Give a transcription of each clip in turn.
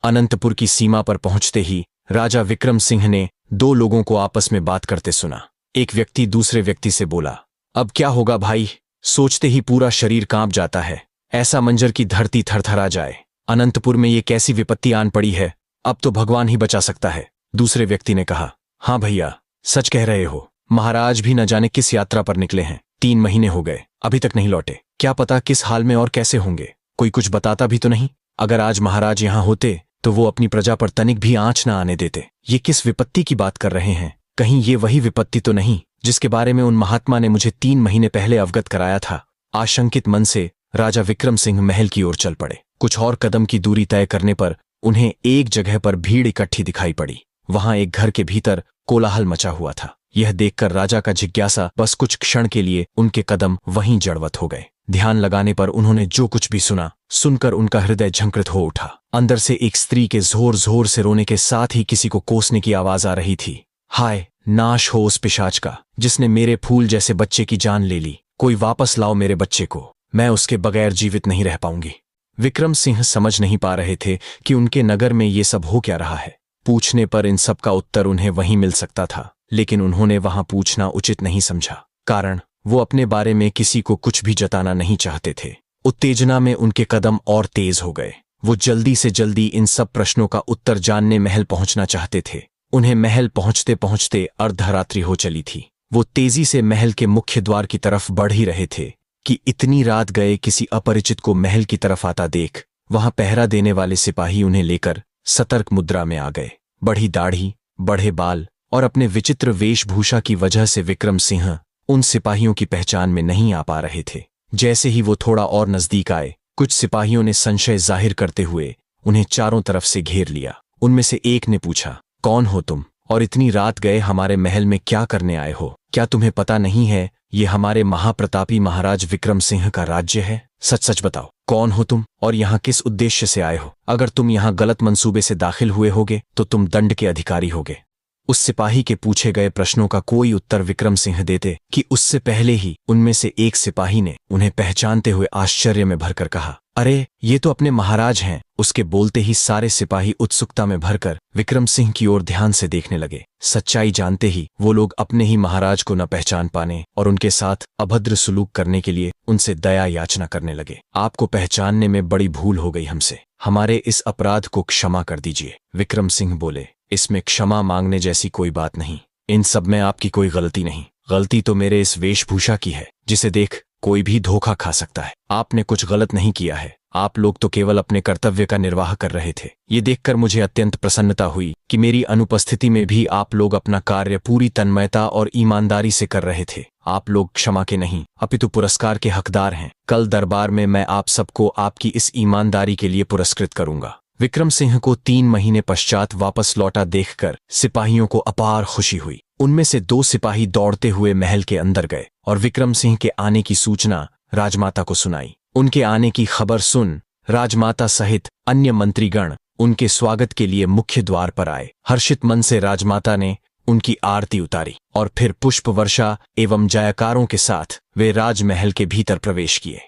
अनंतपुर की सीमा पर पहुंचते ही राजा विक्रम सिंह ने दो लोगों को आपस में बात करते सुना। एक व्यक्ति दूसरे व्यक्ति से बोला, अब क्या होगा भाई? सोचते ही पूरा शरीर कांप जाता है। ऐसा मंजर की धरती थरथरा जाए। अनंतपुर में ये कैसी विपत्ति आन पड़ी है? अब तो भगवान ही बचा सकता है। दूसरे व्यक्ति ने कहा, हाँ भैया, सच कह रहे हो। महाराज भी न जाने किस यात्रा पर निकले हैं। 3 महीने हो गए, अभी तक नहीं लौटे। क्या पता किस हाल में और कैसे होंगे। कोई कुछ बताता भी तो नहीं। अगर आज महाराज यहां होते तो वो अपनी प्रजा पर तनिक भी आंच न आने देते। ये किस विपत्ति की बात कर रहे हैं? कहीं ये वही विपत्ति तो नहीं जिसके बारे में उन महात्मा ने मुझे 3 महीने पहले अवगत कराया था। आशंकित मन से राजा विक्रम सिंह महल की ओर चल पड़े। कुछ और कदम की दूरी तय करने पर उन्हें एक जगह पर भीड़ इकट्ठी दिखाई पड़ी। वहां एक घर के भीतर कोलाहल मचा हुआ था। यह देखकर राजा का जिज्ञासा बस कुछ क्षण के लिए उनके कदम वहीं जड़वत हो गए। ध्यान लगाने पर उन्होंने जो कुछ भी सुना, सुनकर उनका हृदय झंकृत हो उठा। अंदर से एक स्त्री के जोर जोर से रोने के साथ ही किसी को कोसने की आवाज आ रही थी। हाय, नाश हो उस पिशाच का जिसने मेरे फूल जैसे बच्चे की जान ले ली। कोई वापस लाओ मेरे बच्चे को, मैं उसके बगैर जीवित नहीं रह पाऊंगी। विक्रम सिंह समझ नहीं पा रहे थे कि उनके नगर में ये सब हो क्या रहा है। पूछने पर इन सब का उत्तर उन्हें वहीं मिल सकता था, लेकिन उन्होंने वहां पूछना उचित नहीं समझा। कारण वो अपने बारे में किसी को कुछ भी जताना नहीं चाहते थे। उत्तेजना में उनके कदम और तेज हो गए। वो जल्दी से जल्दी इन सब प्रश्नों का उत्तर जानने महल पहुंचना चाहते थे। उन्हें महल पहुंचते पहुंचते अर्धरात्रि हो चली थी। वो तेजी से महल के मुख्य द्वार की तरफ बढ़ ही रहे थे कि इतनी रात गए किसी अपरिचित को महल की तरफ आता देख वहां पहरा देने वाले सिपाही उन्हें लेकर सतर्क मुद्रा में आ गए। बढ़ी दाढ़ी, बढ़े बाल और अपने विचित्र वेशभूषा की वजह से विक्रम सिंह उन सिपाहियों की पहचान में नहीं आ पा रहे थे। जैसे ही वो थोड़ा और नजदीक आए, कुछ सिपाहियों ने संशय जाहिर करते हुए उन्हें चारों तरफ से घेर लिया। उनमें से एक ने पूछा, कौन हो तुम और इतनी रात गए हमारे महल में क्या करने आए हो? क्या तुम्हें पता नहीं है ये हमारे महाप्रतापी महाराज विक्रम सिंह का राज्य है? सच सच बताओ, कौन हो तुम और यहाँ किस उद्देश्य से आए हो? अगर तुम यहाँ गलत मंसूबे से दाखिल हुए होगे तो तुम दंड के अधिकारी होगे। उस सिपाही के पूछे गए प्रश्नों का कोई उत्तर विक्रम सिंह देते कि उससे पहले ही उनमें से एक सिपाही ने उन्हें पहचानते हुए आश्चर्य में भरकर कहा, अरे ये तो अपने महाराज हैं। उसके बोलते ही सारे सिपाही उत्सुकता में भरकर विक्रम सिंह की ओर ध्यान से देखने लगे। सच्चाई जानते ही वो लोग अपने ही महाराज को न पहचान पाने और उनके साथ अभद्र सुलूक करने के लिए उनसे दया याचना करने लगे। आपको पहचानने में बड़ी भूल हो गई हमसे, हमारे इस अपराध को क्षमा कर दीजिए। विक्रम सिंह बोले, इसमें क्षमा मांगने जैसी कोई बात नहीं। इन सब में आपकी कोई गलती नहीं। गलती तो मेरे इस वेशभूषा की है जिसे देख कोई भी धोखा खा सकता है। आपने कुछ गलत नहीं किया है। आप लोग तो केवल अपने कर्तव्य का निर्वाह कर रहे थे। ये देखकर मुझे अत्यंत प्रसन्नता हुई कि मेरी अनुपस्थिति में भी आप लोग अपना कार्य पूरी तन्मयता और ईमानदारी से कर रहे थे। आप लोग क्षमा के नहीं अपितु पुरस्कार के हकदार हैं। कल दरबार में मैं आप सबको आपकी इस ईमानदारी के लिए पुरस्कृत करूंगा। विक्रम सिंह को 3 महीने पश्चात वापस लौटा देखकर सिपाहियों को अपार खुशी हुई। उनमें से 2 सिपाही दौड़ते हुए महल के अंदर गए और विक्रम सिंह के आने की सूचना राजमाता को सुनाई। उनके आने की खबर सुन राजमाता सहित अन्य मंत्रीगण उनके स्वागत के लिए मुख्य द्वार पर आए। हर्षित मन से राजमाता ने उनकी आरती उतारी और फिर पुष्प वर्षा एवं जयकारों के साथ वे राजमहल के भीतर प्रवेश किए।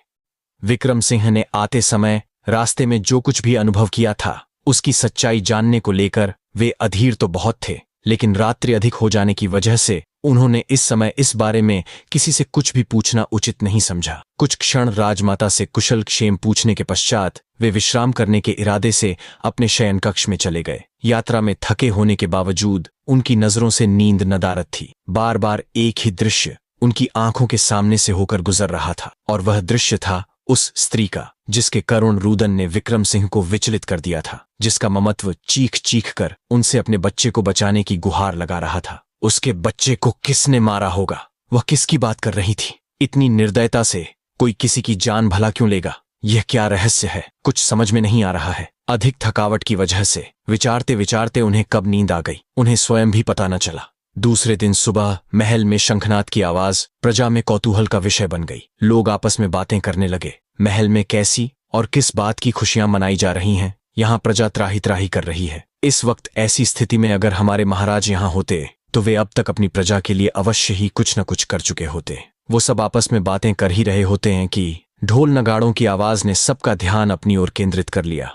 विक्रम सिंह ने आते समय रास्ते में जो कुछ भी अनुभव किया था उसकी सच्चाई जानने को लेकर वे अधीर तो बहुत थे, लेकिन रात्रि अधिक हो जाने की वजह से उन्होंने इस समय इस बारे में किसी से कुछ भी पूछना उचित नहीं समझा। कुछ क्षण राजमाता से कुशल क्षेम पूछने के पश्चात वे विश्राम करने के इरादे से अपने शयन कक्ष में चले गए। यात्रा में थके होने के बावजूद उनकी नजरों से नींद नदारद थी। बार बार एक ही दृश्य उनकी आंखों के सामने से होकर गुजर रहा था और वह दृश्य था उस स्त्री का जिसके करुण रुदन ने विक्रम सिंह को विचलित कर दिया था, जिसका ममत्व चीख चीख कर उनसे अपने बच्चे को बचाने की गुहार लगा रहा था। उसके बच्चे को किसने मारा होगा? वह किसकी बात कर रही थी? इतनी निर्दयता से कोई किसी की जान भला क्यों लेगा? यह क्या रहस्य है? कुछ समझ में नहीं आ रहा है। अधिक थकावट की वजह से विचारते विचारते उन्हें कब नींद आ गई उन्हें स्वयं भी पता न चला। दूसरे दिन सुबह महल में शंखनाद की आवाज प्रजा में कौतूहल का विषय बन गई। लोग आपस में बातें करने लगे। महल में कैसी और किस बात की खुशियां मनाई जा रही हैं? यहाँ प्रजा त्राही त्राही कर रही है। इस वक्त ऐसी स्थिति में अगर हमारे महाराज यहाँ होते तो वे अब तक अपनी प्रजा के लिए अवश्य ही कुछ न कुछ कर चुके होते। वो सब आपस में बातें कर ही रहे होते हैं कि ढोल नगाड़ों की आवाज ने सबका ध्यान अपनी ओर केंद्रित कर लिया।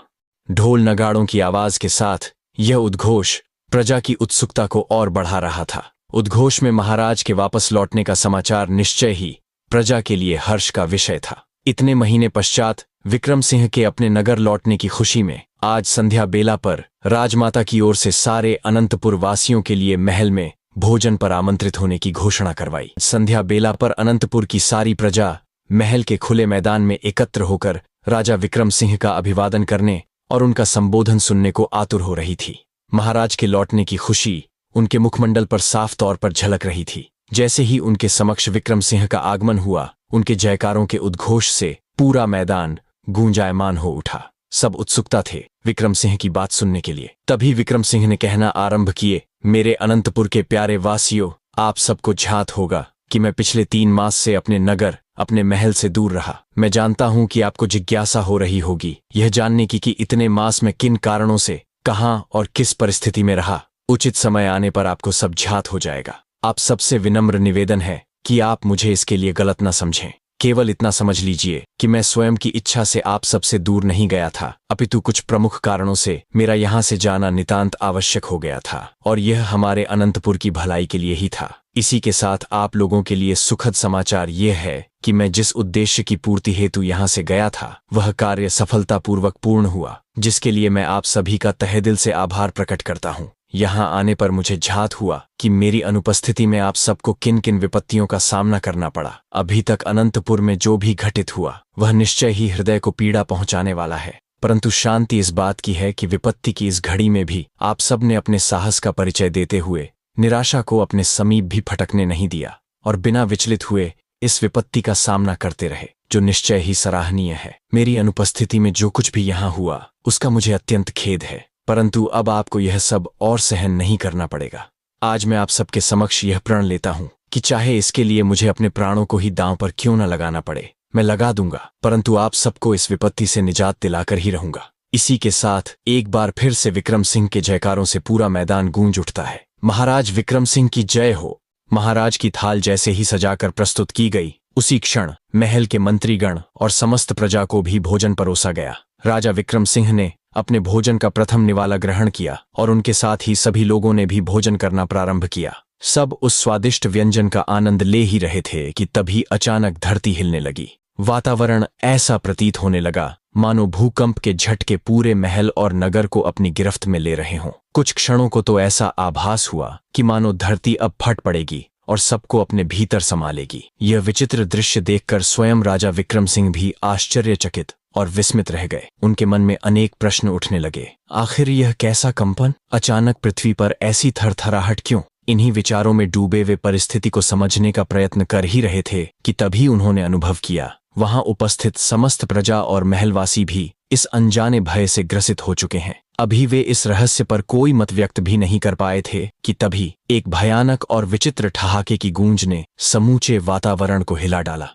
ढोल नगाड़ों की आवाज के साथ यह उद्घोष प्रजा की उत्सुकता को और बढ़ा रहा था। उद्घोष में महाराज के वापस लौटने का समाचार निश्चय ही प्रजा के लिए हर्ष का विषय था। इतने महीने पश्चात विक्रम सिंह के अपने नगर लौटने की खुशी में आज संध्या बेला पर राजमाता की ओर से सारे अनंतपुर वासियों के लिए महल में भोजन पर आमंत्रित होने की घोषणा करवाई। संध्या बेला पर अनंतपुर की सारी प्रजा महल के खुले मैदान में एकत्र होकर राजा विक्रम सिंह का अभिवादन करने और उनका संबोधन सुनने को आतुर हो रही थी। महाराज के लौटने की खुशी उनके मुखमंडल पर साफ तौर पर झलक रही थी। जैसे ही उनके समक्ष विक्रम सिंह का आगमन हुआ, उनके जयकारों के उद्घोष से पूरा मैदान गूंजायमान हो उठा। सब उत्सुकता थे विक्रम सिंह की बात सुनने के लिए। तभी विक्रम सिंह ने कहना आरंभ किए, मेरे अनंतपुर के प्यारे वासियों, आप सबको ज्ञात होगा कि मैं पिछले 3 मास से अपने नगर, अपने महल से दूर रहा। मैं जानता हूं कि आपको जिज्ञासा हो रही होगी यह जानने की कि इतने मास में किन कारणों से, कहां और किस परिस्थिति में रहा। उचित समय आने पर आपको सब ज्ञात हो जाएगा। आप सबसे विनम्र निवेदन है कि आप मुझे इसके लिए गलत न समझें। केवल इतना समझ लीजिए कि मैं स्वयं की इच्छा से आप सबसे दूर नहीं गया था, अपितु कुछ प्रमुख कारणों से मेरा यहाँ से जाना नितांत आवश्यक हो गया था, और यह हमारे अनंतपुर की भलाई के लिए ही था। इसी के साथ आप लोगों के लिए सुखद समाचार यह है कि मैं जिस उद्देश्य की पूर्ति हेतु यहाँ से गया था, वह कार्य सफलतापूर्वक पूर्ण हुआ, जिसके लिए मैं आप सभी का तहे दिल से आभार प्रकट करता हूँ। यहाँ आने पर मुझे ज्ञात हुआ कि मेरी अनुपस्थिति में आप सबको किन किन विपत्तियों का सामना करना पड़ा। अभी तक अनंतपुर में जो भी घटित हुआ वह निश्चय ही हृदय को पीड़ा पहुंचाने वाला है, परंतु शांति इस बात की है कि विपत्ति की इस घड़ी में भी आप सब ने अपने साहस का परिचय देते हुए निराशा को अपने समीप भी फटकने नहीं दिया और बिना विचलित हुए इस विपत्ति का सामना करते रहे, जो निश्चय ही सराहनीय है। मेरी अनुपस्थिति में जो कुछ भी यहाँ हुआ उसका मुझे अत्यंत खेद है, परंतु अब आपको यह सब और सहन नहीं करना पड़ेगा। आज मैं आप सबके समक्ष यह प्रण लेता हूं कि चाहे इसके लिए मुझे अपने प्राणों को ही दांव पर क्यों न लगाना पड़े, मैं लगा दूंगा, परंतु आप सबको इस विपत्ति से निजात दिलाकर ही रहूंगा। इसी के साथ एक बार फिर से विक्रम सिंह के जयकारों से पूरा मैदान गूंज उठता है। महाराज विक्रम सिंह की जय हो। महाराज की थाल जैसे ही सजाकर प्रस्तुत की गई, उसी क्षण महल के मंत्रीगण और समस्त प्रजा को भी भोजन परोसा गया। राजा विक्रम सिंह ने अपने भोजन का प्रथम निवाला ग्रहण किया और उनके साथ ही सभी लोगों ने भी भोजन करना प्रारंभ किया। सब उस स्वादिष्ट व्यंजन का आनंद ले ही रहे थे कि तभी अचानक धरती हिलने लगी। वातावरण ऐसा प्रतीत होने लगा मानो भूकंप के झटके पूरे महल और नगर को अपनी गिरफ्त में ले रहे हों। कुछ क्षणों को तो ऐसा आभास हुआ कि मानो धरती अब फट पड़ेगी और सबको अपने भीतर समा लेगी। यह विचित्र दृश्य देखकर स्वयं राजा विक्रम सिंह भी आश्चर्यचकित और विस्मित रह गए। उनके मन में अनेक प्रश्न उठने लगे। आखिर यह कैसा कंपन? अचानक पृथ्वी पर ऐसी थरथराहट क्यों? इन्हीं विचारों में डूबे वे परिस्थिति को समझने का प्रयत्न कर ही रहे थे कि तभी उन्होंने अनुभव किया वहां उपस्थित समस्त प्रजा और महलवासी भी इस अनजाने भय से ग्रसित हो चुके हैं। अभी वे इस रहस्य पर कोई मत व्यक्त भी नहीं कर पाए थे कि तभी एक भयानक और विचित्र ठहाके की गूंज ने समूचे वातावरण को हिला डाला।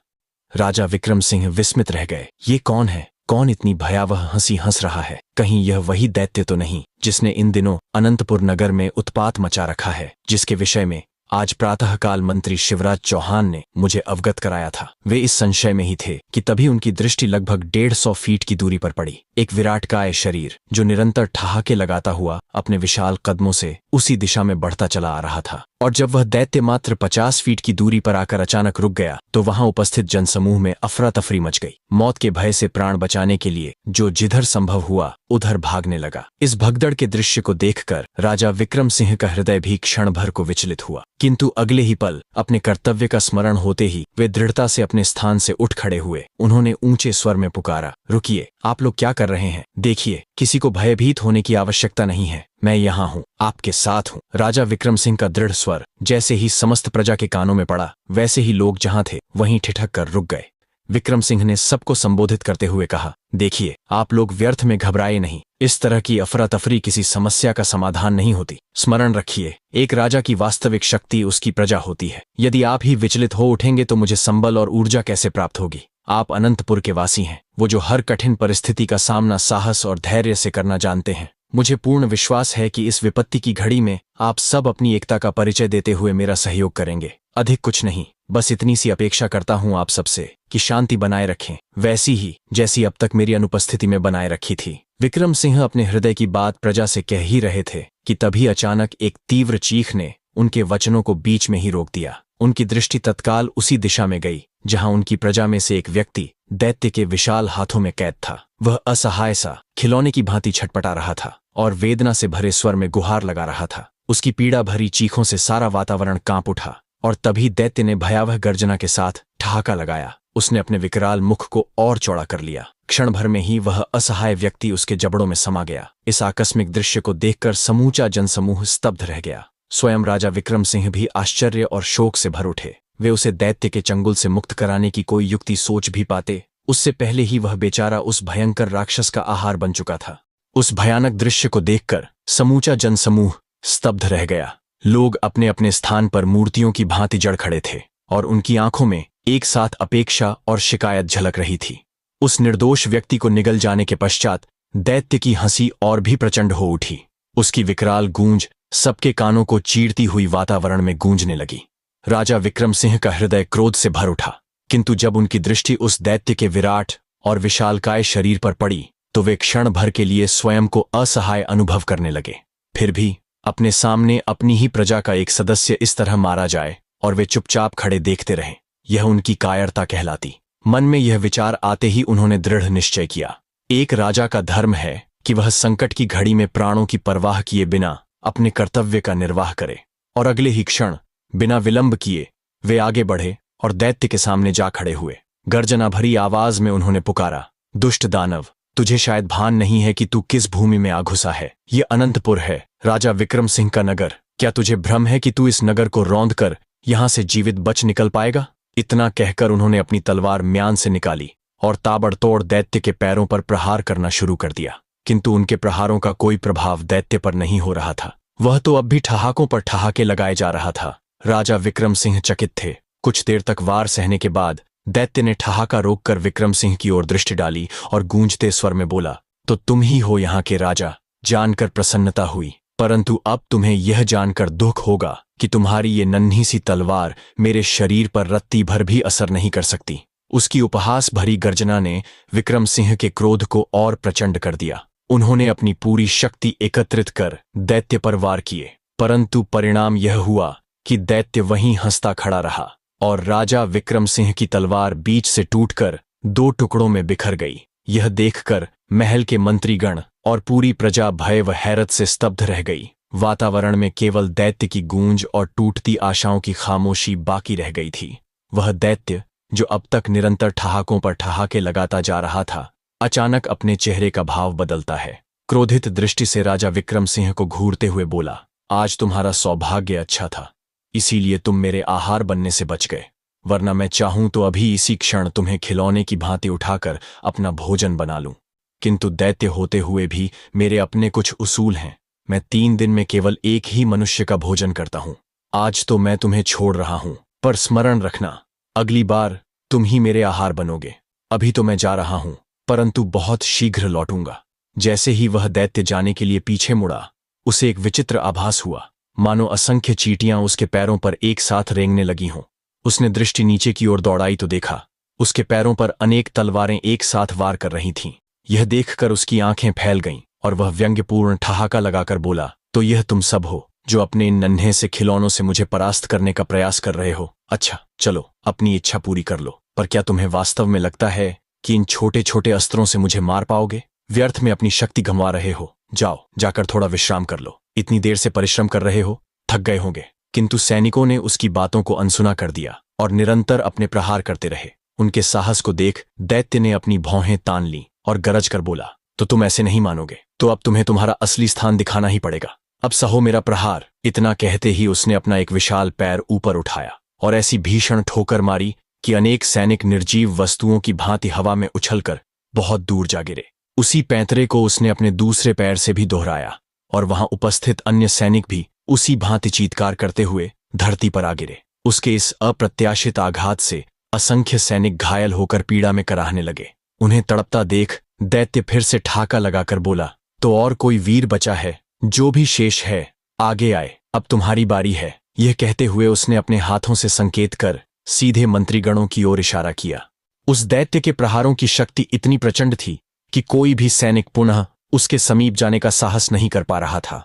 राजा विक्रम सिंह विस्मित रह गए। ये कौन है? कौन इतनी भयावह हंसी हंस रहा है? कहीं यह वही दैत्य तो नहीं जिसने इन दिनों अनंतपुर नगर में उत्पात मचा रखा है, जिसके विषय में आज प्रातःकाल मंत्री शिवराज चौहान ने मुझे अवगत कराया था। वे इस संशय में ही थे कि तभी उनकी दृष्टि लगभग 150 फीट की दूरी पर पड़ी। एक विराटकाय शरीर जो निरंतर ठहाके लगाता हुआ अपने विशाल कदमों से उसी दिशा में बढ़ता चला आ रहा था, और जब वह दैत्य मात्र 50 फीट की दूरी पर आकर अचानक रुक गया तो वहां उपस्थित जनसमूह में अफरा तफरी मच गई। मौत के भय से प्राण बचाने के लिए जो जिधर संभव हुआ उधर भागने लगा। इस भगदड़ के दृश्य को देखकर राजा विक्रम सिंह का हृदय भी क्षण भर को विचलित हुआ, किंतु अगले ही पल अपने कर्तव्य का स्मरण होते ही वे दृढ़ता से अपने स्थान से उठ खड़े हुए। उन्होंने ऊंचे स्वर में पुकारा, रुकिए, आप लोग क्या कर रहे हैं? देखिए, किसी को भयभीत होने की आवश्यकता नहीं है। मैं यहाँ हूँ, आपके साथ हूँ। राजा विक्रम सिंह का दृढ़ स्वर जैसे ही समस्त प्रजा के कानों में पड़ा, वैसे ही लोग जहाँ थे वहीं ठिठक कर रुक गए। विक्रम सिंह ने सबको संबोधित करते हुए कहा, देखिए, आप लोग व्यर्थ में घबराए नहीं। इस तरह की अफरा तफरी किसी समस्या का समाधान नहीं होती। स्मरण रखिए, एक राजा की वास्तविक शक्ति उसकी प्रजा होती है। यदि आप ही विचलित हो उठेंगे तो मुझे संबल और ऊर्जा कैसे प्राप्त होगी? आप अनंतपुर के वासी हैं, वो जो हर कठिन परिस्थिति का सामना साहस और धैर्य से करना जानते हैं। मुझे पूर्ण विश्वास है कि इस विपत्ति की घड़ी में आप सब अपनी एकता का परिचय देते हुए मेरा सहयोग करेंगे। अधिक कुछ नहीं, बस इतनी सी अपेक्षा करता हूं आप सबसे कि शांति बनाए रखें, वैसी ही जैसी अब तक मेरी अनुपस्थिति में बनाए रखी थी। विक्रम सिंह अपने हृदय की बात प्रजा से कह ही रहे थे कि तभी अचानक एक तीव्र चीख ने उनके वचनों को बीच में ही रोक दिया। उनकी दृष्टि तत्काल उसी दिशा में गई जहां उनकी प्रजा में से एक व्यक्ति दैत्य के विशाल हाथों में कैद था। वह असहाय सा खिलौने की भांति छटपटा रहा था और वेदना से भरे स्वर में गुहार लगा रहा था। उसकी पीड़ा भरी चीखों से सारा वातावरण कांप उठा और तभी दैत्य ने भयावह गर्जना के साथ ठहाका लगाया। उसने अपने विकराल मुख को और चौड़ा कर लिया। क्षण भर में ही वह असहाय व्यक्ति उसके जबड़ों में समा गया। इस आकस्मिक दृश्य को देखकर समूचा जनसमूह स्तब्ध रह गया। स्वयं राजा विक्रम सिंह भी आश्चर्य और शोक से भर उठे। वे उसे दैत्य के चंगुल से मुक्त कराने की कोई युक्ति सोच भी पाते, उससे पहले ही वह बेचारा उस भयंकर राक्षस का आहार बन चुका था। उस भयानक दृश्य को देखकर समूचा जनसमूह स्तब्ध रह गया। लोग अपने अपने स्थान पर मूर्तियों की भांति जड़ खड़े थे और उनकी आंखों में एक साथ अपेक्षा और शिकायत झलक रही थी। उस निर्दोष व्यक्ति को निगल जाने के पश्चात दैत्य की हंसी और भी प्रचंड हो उठी। उसकी विकराल गूंज सबके कानों को चीरती हुई वातावरण में गूंजने लगी। राजा विक्रम सिंह का हृदय क्रोध से भर उठा, किंतु जब उनकी दृष्टि उस दैत्य के विराट और विशालकाय शरीर पर पड़ी तो वे क्षण भर के लिए स्वयं को असहाय अनुभव करने लगे। फिर भी अपने सामने अपनी ही प्रजा का एक सदस्य इस तरह मारा जाए और वे चुपचाप खड़े देखते रहे, यह उनकी कायरता कहलाती। मन में यह विचार आते ही उन्होंने दृढ़ निश्चय किया, एक राजा का धर्म है कि वह संकट की घड़ी में प्राणों की परवाह किए बिना अपने कर्तव्य का निर्वाह करे। और अगले ही क्षण बिना विलंब किए वे आगे बढ़े और दैत्य के सामने जा खड़े हुए। गर्जना भरी आवाज में उन्होंने पुकारा, दुष्ट दानव, तुझे शायद भान नहीं है कि तू किस भूमि में आ घुसा है। ये अनंतपुर है, राजा विक्रम सिंह का नगर। क्या तुझे भ्रम है कि तू इस नगर को रौंद कर यहां से जीवित बच निकल पाएगा? इतना कहकर उन्होंने अपनी तलवार म्यान से निकाली और ताबड़तोड़ दैत्य के पैरों पर प्रहार करना शुरू कर दिया। किंतु उनके प्रहारों का कोई प्रभाव दैत्य पर नहीं हो रहा था। वह तो अब भी ठहाकों पर ठहाके लगाए जा रहा था। राजा विक्रम सिंह चकित थे। कुछ देर तक वार सहने के बाद दैत्य ने ठहाका रोककर विक्रम सिंह की ओर दृष्टि डाली और गूंजते स्वर में बोला, तो तुम ही हो यहाँ के राजा। जानकर प्रसन्नता हुई, परंतु अब तुम्हें यह जानकर दुख होगा कि तुम्हारी ये नन्ही सी तलवार मेरे शरीर पर रत्ती भर भी असर नहीं कर सकती। उसकी उपहास भरी गर्जना ने विक्रम सिंह के क्रोध को और प्रचंड कर दिया। उन्होंने अपनी पूरी शक्ति एकत्रित कर दैत्य पर वार किए, परंतु परिणाम यह हुआ कि दैत्य वहीं हंसता खड़ा रहा और राजा विक्रम सिंह की तलवार बीच से टूटकर 2 टुकड़ों में बिखर गई। यह देखकर महल के मंत्रीगण और पूरी प्रजा भय व हैरत से स्तब्ध रह गई। वातावरण में केवल दैत्य की गूंज और टूटती आशाओं की खामोशी बाकी रह गई थी। वह दैत्य जो अब तक निरंतर ठहाकों पर ठहाके लगाता जा रहा था, अचानक अपने चेहरे का भाव बदलता है। क्रोधित दृष्टि से राजा विक्रम सिंह को घूरते हुए बोला, आज तुम्हारा सौभाग्य अच्छा था, इसीलिए तुम मेरे आहार बनने से बच गए, वरना मैं चाहूं तो अभी इसी क्षण तुम्हें खिलौने की भांति उठाकर अपना भोजन बना लूं। किंतु दैत्य होते हुए भी मेरे अपने कुछ उसूल हैं। मैं 3 दिन में केवल एक ही मनुष्य का भोजन करता हूं। आज तो मैं तुम्हें छोड़ रहा हूं, पर स्मरण रखना, अगली बार तुम ही मेरे आहार बनोगे। अभी तो मैं जा रहा हूं, परंतु बहुत शीघ्र लौटूंगा। जैसे ही वह दैत्य जाने के लिए पीछे मुड़ा, उसे एक विचित्र आभास हुआ, मानो असंख्य चींटियां उसके पैरों पर एक साथ रेंगने लगी हों। उसने दृष्टि नीचे की ओर दौड़ाई तो देखा, उसके पैरों पर अनेक तलवारें एक साथ वार कर रही थीं। यह देखकर उसकी आंखें फैल गईं और वह व्यंग्यपूर्ण ठहाका लगाकर बोला, तो यह तुम सब हो जो अपने इन नन्हे से खिलौनों से मुझे परास्त करने का प्रयास कर रहे हो? अच्छा, चलो अपनी इच्छा पूरी कर लो, पर क्या तुम्हें वास्तव में लगता है कि इन छोटे छोटे अस्त्रों से मुझे मार पाओगे? व्यर्थ में अपनी शक्ति गंवा रहे हो। जाओ, जाकर थोड़ा विश्राम कर लो। इतनी देर से परिश्रम कर रहे हो, थक गए होंगे। किंतु सैनिकों ने उसकी बातों को अनसुना कर दिया और निरंतर अपने प्रहार करते रहे। उनके साहस को देख दैत्य ने अपनी भौहें तान ली और गरज कर बोला, तो तुम ऐसे नहीं मानोगे, तो अब तुम्हें तुम्हारा असली स्थान दिखाना ही पड़ेगा। अब सहो मेरा प्रहार। इतना कहते ही उसने अपना एक विशाल पैर ऊपर उठाया और ऐसी भीषण ठोकर मारी कि अनेक सैनिक निर्जीव वस्तुओं की भांति हवा में उछलकर बहुत दूर जा गिरे। उसी पैंतरे को उसने अपने दूसरे पैर से भी दोहराया और वहां उपस्थित अन्य सैनिक भी उसी भांति चीत्कार करते हुए धरती पर आ गिरे। उसके इस अप्रत्याशित आघात से असंख्य सैनिक घायल होकर पीड़ा में कराहने लगे। उन्हें तड़पता देख दैत्य फिर से ठाका लगाकर बोला, तो और कोई वीर बचा है? जो भी शेष है आगे आए, अब तुम्हारी बारी है। यह कहते हुए उसने अपने हाथों से संकेत कर सीधे मंत्रीगणों की ओर इशारा किया। उस दैत्य के प्रहारों की शक्ति इतनी प्रचंड थी कि कोई भी सैनिक पुनः उसके समीप जाने का साहस नहीं कर पा रहा था।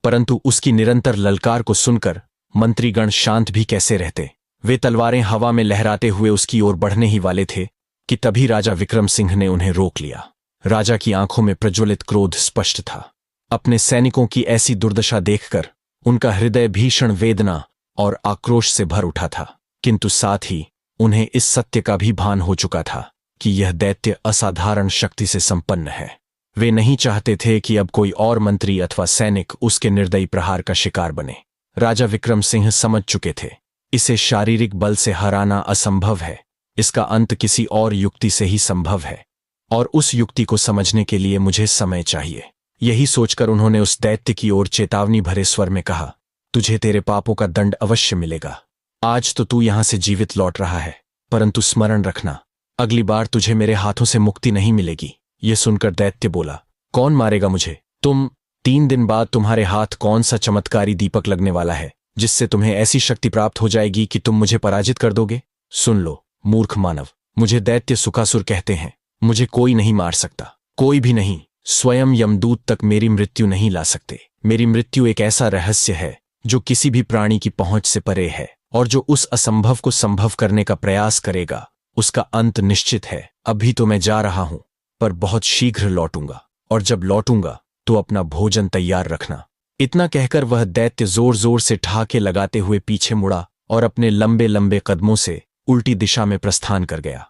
परंतु उसकी निरंतर ललकार को सुनकर मंत्रीगण शांत भी कैसे रहते। वे तलवारें हवा में लहराते हुए उसकी ओर बढ़ने ही वाले थे कि तभी राजा विक्रम सिंह ने उन्हें रोक लिया। राजा की आंखों में प्रज्वलित क्रोध स्पष्ट था। अपने सैनिकों की ऐसी दुर्दशा देखकर उनका हृदय भीषण वेदना और आक्रोश से भर उठा था, किंतु साथ ही उन्हें इस सत्य का भी भान हो चुका था कि यह दैत्य असाधारण शक्ति से संपन्न है। वे नहीं चाहते थे कि अब कोई और मंत्री अथवा सैनिक उसके निर्दयी प्रहार का शिकार बने। राजा विक्रम सिंह समझ चुके थे, इसे शारीरिक बल से हराना असंभव है, इसका अंत किसी और युक्ति से ही संभव है, और उस युक्ति को समझने के लिए मुझे समय चाहिए। यही सोचकर उन्होंने उस दैत्य की ओर चेतावनी भरे स्वर में कहा, तुझे तेरे पापों का दंड अवश्य मिलेगा। आज तो तू यहां से जीवित लौट रहा है, परंतु स्मरण रखना, अगली बार तुझे मेरे हाथों से मुक्ति नहीं मिलेगी। यह सुनकर दैत्य बोला, कौन मारेगा मुझे? 3 दिन बाद तुम्हारे हाथ कौन सा चमत्कारी दीपक लगने वाला है जिससे तुम्हें ऐसी शक्ति प्राप्त हो जाएगी कि तुम मुझे पराजित कर दोगे? सुन लो मूर्ख मानव, मुझे दैत्य सुकासुर कहते हैं। मुझे कोई नहीं मार सकता, कोई भी नहीं, स्वयं यमदूत तक मेरी मृत्यु नहीं ला सकते। मेरी मृत्यु एक ऐसा रहस्य है जो किसी भी प्राणी की पहुंच से परे है, और जो उस असंभव को संभव करने का प्रयास करेगा उसका अंत निश्चित है। अभी तो मैं जा रहा हूं, पर बहुत शीघ्र लौटूंगा, और जब लौटूंगा तो अपना भोजन तैयार रखना। इतना कहकर वह दैत्य जोर जोर से ठहाके लगाते हुए पीछे मुड़ा और अपने लंबे लंबे कदमों से उल्टी दिशा में प्रस्थान कर गया।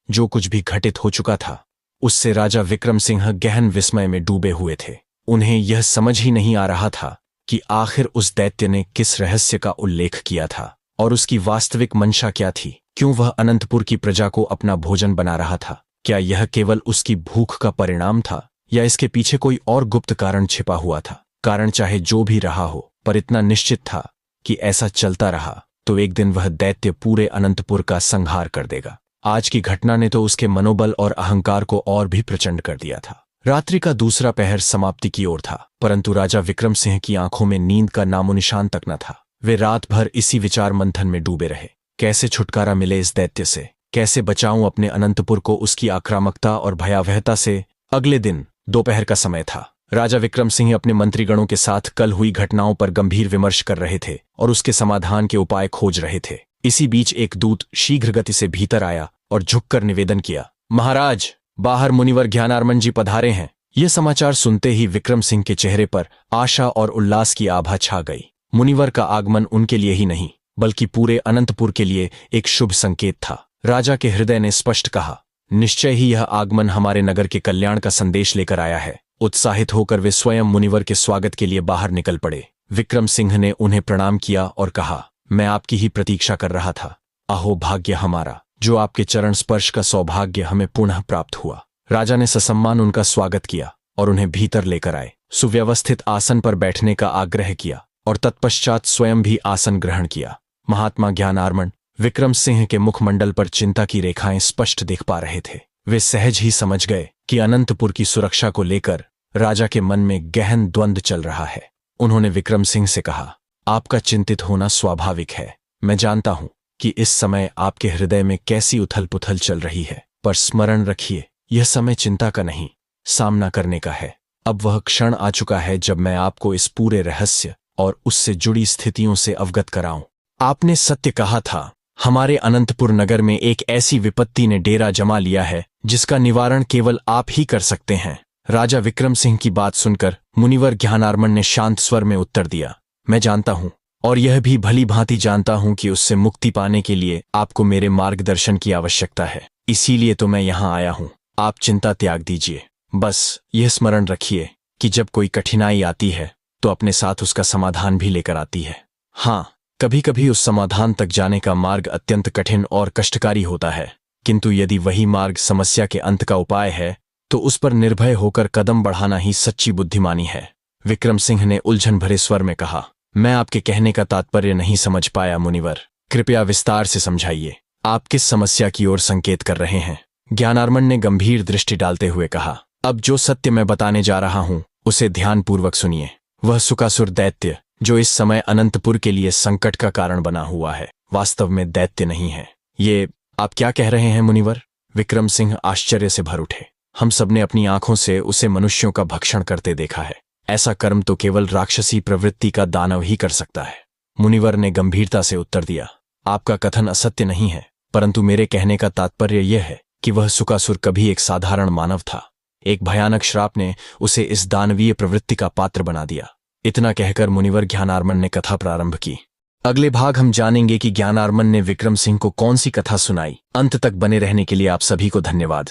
जो कुछ भी घटित हो चुका था उससे राजा विक्रम सिंह गहन विस्मय में डूबे हुए थे। उन्हें यह समझ ही नहीं आ रहा था कि आखिर उस दैत्य ने किस रहस्य का उल्लेख किया था और उसकी वास्तविक मंशा क्या थी। क्यों वह अनंतपुर की प्रजा को अपना भोजन बना रहा था? क्या यह केवल उसकी भूख का परिणाम था, या इसके पीछे कोई और गुप्त कारण छिपा हुआ था? कारण चाहे जो भी रहा हो, पर इतना निश्चित था कि ऐसा चलता रहा तो एक दिन वह दैत्य पूरे अनंतपुर का संहार कर देगा। आज की घटना ने तो उसके मनोबल और अहंकार को और भी प्रचंड कर दिया था। रात्रि का दूसरा पहर समाप्ति की ओर था, परंतु राजा विक्रम सिंह की आंखों में नींद का नामोनिशान तक न था। वे रात भर इसी विचार मंथन में डूबे रहे। कैसे छुटकारा मिले इस दैत्य से? कैसे बचाऊं अपने अनंतपुर को उसकी आक्रामकता और भयावहता से? अगले दिन दोपहर का समय था। राजा विक्रम सिंह अपने मंत्रीगणों के साथ कल हुई घटनाओं पर गंभीर विमर्श कर रहे थे और उसके समाधान के उपाय खोज रहे थे। इसी बीच एक दूत शीघ्र गति से भीतर आया और झुककर निवेदन किया, महाराज, बाहर मुनिवर ज्ञानार्मण जी पधारे हैं। यह समाचार सुनते ही विक्रम सिंह के चेहरे पर आशा और उल्लास की आभा छा गई। मुनिवर का आगमन उनके लिए ही नहीं बल्कि पूरे अनंतपुर के लिए एक शुभ संकेत था। राजा के हृदय ने स्पष्ट कहा, निश्चय ही यह आगमन हमारे नगर के कल्याण का संदेश लेकर आया है। उत्साहित होकर वे स्वयं मुनिवर के स्वागत के लिए बाहर निकल पड़े। विक्रम सिंह ने उन्हें प्रणाम किया और कहा, मैं आपकी ही प्रतीक्षा कर रहा था। अहो भाग्य हमारा, जो आपके चरण स्पर्श का सौभाग्य हमें पुनः प्राप्त हुआ। राजा ने ससम्मान उनका स्वागत किया और उन्हें भीतर लेकर आए, सुव्यवस्थित आसन पर बैठने का आग्रह किया और तत्पश्चात स्वयं भी आसन ग्रहण किया। महात्मा ज्ञानार्मण विक्रम सिंह के मुखमंडल पर चिंता की रेखाएं स्पष्ट देख पा रहे थे। वे सहज ही समझ गए कि अनंतपुर की सुरक्षा को लेकर राजा के मन में गहन द्वंद्व चल रहा है। उन्होंने विक्रम सिंह से कहा, आपका चिंतित होना स्वाभाविक है। मैं जानता हूं कि इस समय आपके हृदय में कैसी उथल पुथल चल रही है, पर स्मरण रखिए, यह समय चिंता का नहीं, सामना करने का है। अब वह क्षण आ चुका है जब मैं आपको इस पूरे रहस्य और उससे जुड़ी स्थितियों से अवगत कराऊं। आपने सत्य कहा था, हमारे अनंतपुर नगर में एक ऐसी विपत्ति ने डेरा जमा लिया है जिसका निवारण केवल आप ही कर सकते हैं। राजा विक्रम सिंह की बात सुनकर मुनिवर ज्ञानार्मण ने शांत स्वर में उत्तर दिया, मैं जानता हूं, और यह भी भली भांति जानता हूं कि उससे मुक्ति पाने के लिए आपको मेरे मार्गदर्शन की आवश्यकता है। इसीलिए तो मैं यहां आया हूं। आप चिंता त्याग दीजिए। बस यह स्मरण रखिए कि जब कोई कठिनाई आती है तो अपने साथ उसका समाधान भी लेकर आती है। हाँ, कभी कभी उस समाधान तक जाने का मार्ग अत्यंत कठिन और कष्टकारी होता है, किंतु यदि वही मार्ग समस्या के अंत का उपाय है तो उस पर निर्भय होकर कदम बढ़ाना ही सच्ची बुद्धिमानी है। विक्रम सिंह ने उलझन भरे स्वर में कहा, मैं आपके कहने का तात्पर्य नहीं समझ पाया मुनिवर, कृपया विस्तार से समझाइए। आप किस समस्या की ओर संकेत कर रहे हैं? ज्ञानार्मण ने गंभीर दृष्टि डालते हुए कहा, अब जो सत्य मैं बताने जा रहा हूं उसे ध्यानपूर्वक सुनिए। वह सुकासुर दैत्य जो इस समय अनंतपुर के लिए संकट का कारण बना हुआ है, वास्तव में दैत्य नहीं है। ये आप क्या कह रहे हैं मुनिवर? विक्रम सिंह आश्चर्य से भर उठे। हम सबने अपनी आंखों से उसे मनुष्यों का भक्षण करते देखा है। ऐसा कर्म तो केवल राक्षसी प्रवृत्ति का दानव ही कर सकता है। मुनिवर ने गंभीरता से उत्तर दिया, आपका कथन असत्य नहीं है, परंतु मेरे कहने का तात्पर्य यह है कि वह सुकासुर कभी एक साधारण मानव था। एक भयानक श्राप ने उसे इस दानवीय प्रवृत्ति का पात्र बना दिया। इतना कहकर मुनिवर ज्ञानार्मन ने कथा प्रारंभ की। अगले भाग हम जानेंगे कि ज्ञानार्मन ने विक्रम सिंह को कौन सी कथा सुनाई। अंत तक बने रहने के लिए आप सभी को धन्यवाद।